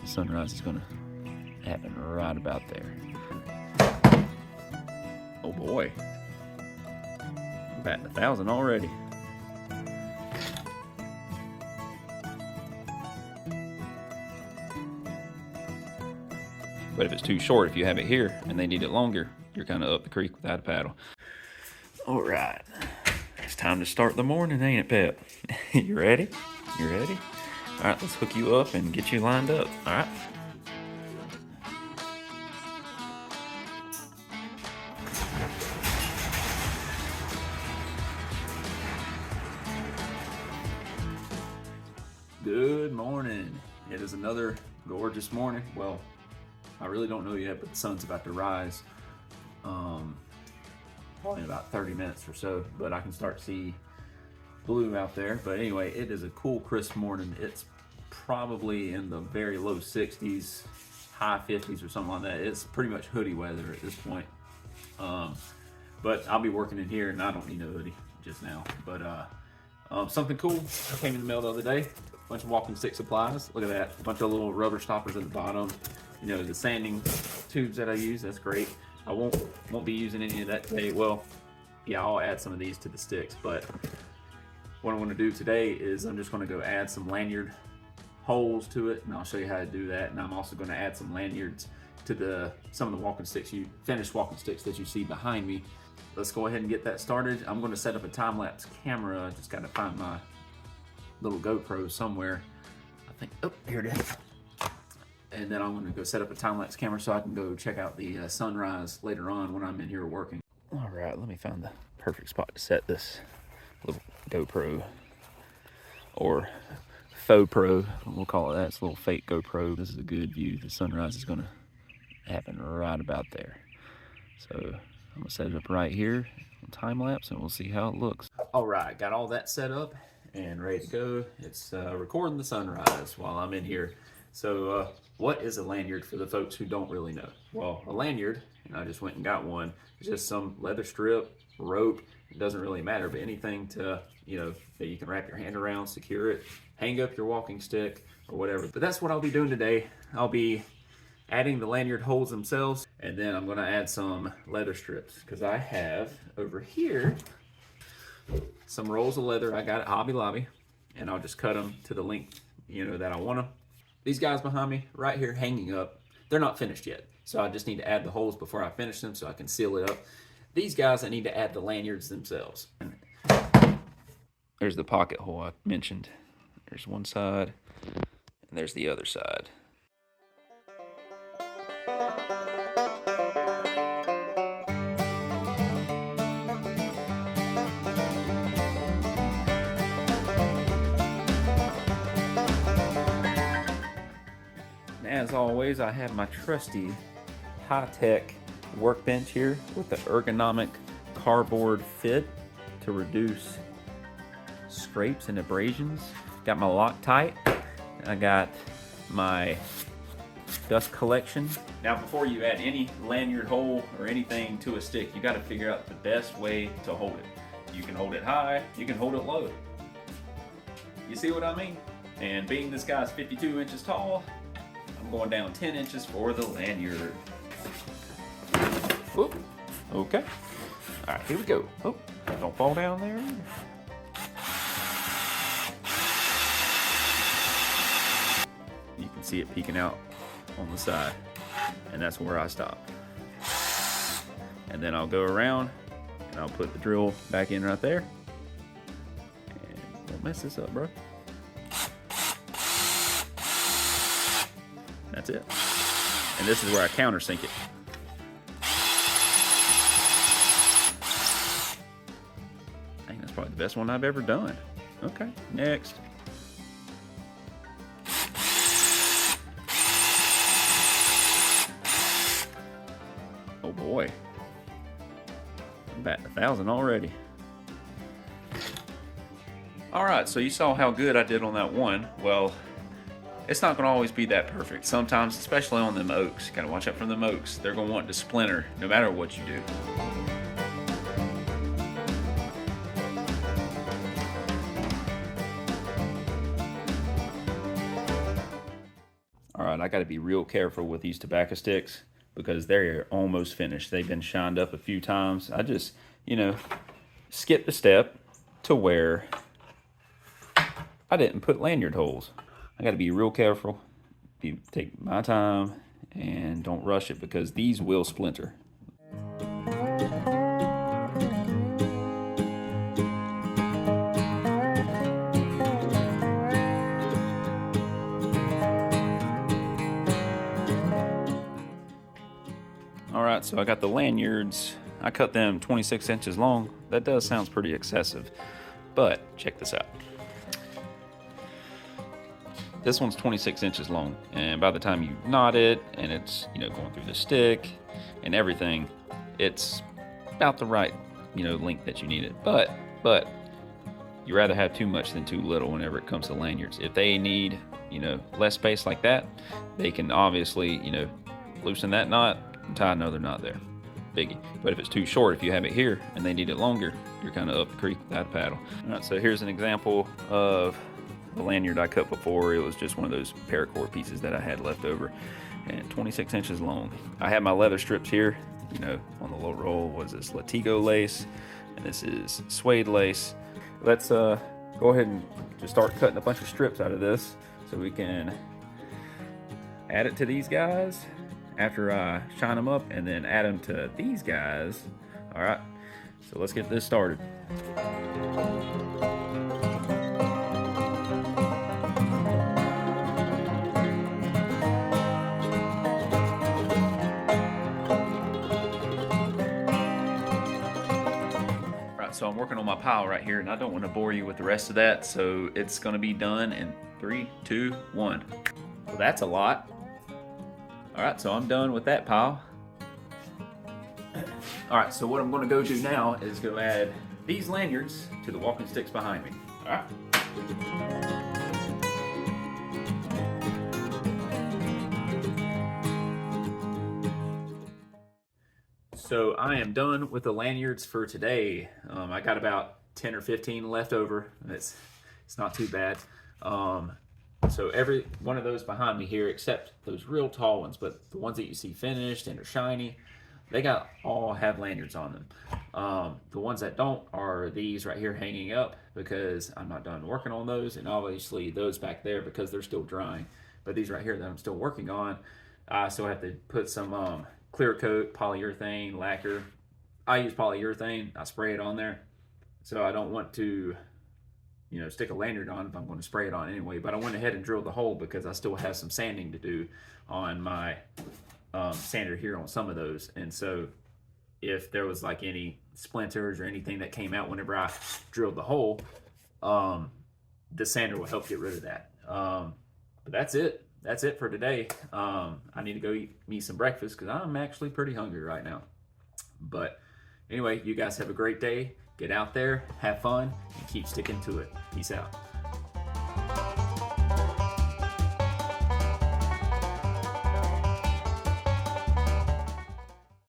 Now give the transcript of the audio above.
The sunrise is gonna happen right about there. Oh boy. Batting 1,000 already. But if it's too short, if you have it here and they need it longer, you're kind of up the creek without a paddle. All right, it's time to start the morning, ain't it, Pep? You ready? You ready? All right, let's hook you up and get you lined up, all right? Good morning. It is another gorgeous morning. Well, I really don't know yet, but the sun's about to rise. Probably in about 30 minutes or so, but I can start to see blue out there. But anyway, it is a cool, crisp morning. It's probably in the very low 60s, high 50s or something like that. It's pretty much hoodie weather at this point. But I'll be working in here and I don't need no hoodie just now. But something cool came in the mail the other day. A bunch of walking stick supplies. Look at that. A bunch of little rubber stoppers at the bottom. You know, the sanding tubes that I use, that's great. I won't be using any of that today. Well, yeah, I'll add some of these to the sticks, but what I want to do today is I'm just going to go add some lanyard holes to it, and I'll show you how to do that. And I'm also going to add some lanyards to some of the walking sticks, finished walking sticks that you see behind me. Let's go ahead and get that started. I'm going to set up a time-lapse camera. I just got to find my little GoPro somewhere. I think, oh, here it is. And then I'm going to go set up a time-lapse camera so I can go check out the sunrise later on when I'm in here working. All right, let me find the perfect spot to set this little GoPro, or faux pro, we'll call it that. It's a little fake GoPro. This is a good view. The sunrise is going to happen right about there. So I'm going to set it up right here on time-lapse and we'll see how it looks. All right, got all that set up and ready to go. It's recording the sunrise while I'm in here. So what is a lanyard for the folks who don't really know? Well, a lanyard, and I just went and got one, is just some leather strip, rope, it doesn't really matter, but anything to, you know, that you can wrap your hand around, secure it, hang up your walking stick or whatever. But that's what I'll be doing today. I'll be adding the lanyard holes themselves, and then I'm gonna add some leather strips because I have over here some rolls of leather I got at Hobby Lobby, and I'll just cut them to the length, you know, that I want them. These guys behind me, right here hanging up, they're not finished yet. So I just need to add the holes before I finish them so I can seal it up. These guys, I need to add the lanyards themselves. There's the pocket hole I mentioned. There's one side, and there's the other side. As always, I have my trusty high-tech workbench here with the ergonomic cardboard fit to reduce scrapes and abrasions. Got my Loctite. I got my dust collection. Now, before you add any lanyard hole or anything to a stick, you got to figure out the best way to hold it. You can hold it high, you can hold it low. You see what I mean? And being this guy's 52 inches tall, I'm going down 10 inches for the lanyard. Whoop. Okay. All right, here we go. Oh, don't fall down there. You can see it peeking out on the side, and that's where I stop. And then I'll go around and I'll put the drill back in right there. And don't mess this up, bro. That's it. And this is where I countersink it. I think that's probably the best one I've ever done. Okay, next. Oh boy. I'm batting 1,000 already. All right, so you saw how good I did on that one. Well, it's not going to always be that perfect. Sometimes, especially on them oaks, you got to watch out for them oaks. They're going to want to splinter no matter what you do. All right, I got to be real careful with these tobacco sticks because they're almost finished. They've been shined up a few times. I just, you know, skipped a step to where I didn't put lanyard holes. I got to be real careful. Take my time and don't rush it because these will splinter. Alright, so I got the lanyards. I cut them 26 inches long. That does sound pretty excessive, but check this out. This one's 26 inches long, and by the time you knot it and it's, you know, going through the stick and everything, it's about the right, you know, length that you need it. But you rather have too much than too little whenever it comes to lanyards. If they need, you know, less space like that, they can obviously, you know, loosen that knot and tie another knot there. Biggie. But if it's too short, if you have it here and they need it longer, you're kind of up the creek without a paddle. All right, so here's an example of the lanyard I cut before. It was just one of those paracord pieces that I had left over, and 26 inches long. I have my leather strips here. You know, on the low roll was this Latigo lace, and this is suede lace. Let's go ahead and just start cutting a bunch of strips out of this so we can add it to these guys after I shine them up, and then add them to these guys. All right, so let's get this started. So I'm working on my pile right here, and I don't want to bore you with the rest of that, so it's going to be done in 3, 2, 1. Well, that's a lot. All right, so I'm done with that pile. All right, so what I'm going to go do now is go add these lanyards to the walking sticks behind me. All right. So I am done with the lanyards for today. I got about 10 or 15 left over. It's not too bad. So every one of those behind me here, except those real tall ones, but the ones that you see finished and are shiny, they all have lanyards on them. The ones that don't are these right here hanging up because I'm not done working on those, and obviously those back there because they're still drying. But these right here that I'm still working on, I still have to put some clear coat, polyurethane, lacquer. I use polyurethane, I spray it on there. So I don't want to, you know, stick a lanyard on if I'm going to spray it on anyway. But I went ahead and drilled the hole because I still have some sanding to do on my sander here on some of those. And so if there was like any splinters or anything that came out whenever I drilled the hole, the sander will help get rid of that. But that's it. That's it for today. I need to go eat me some breakfast because I'm actually pretty hungry right now. But anyway, you guys have a great day. Get out there, have fun, and keep sticking to it. Peace out.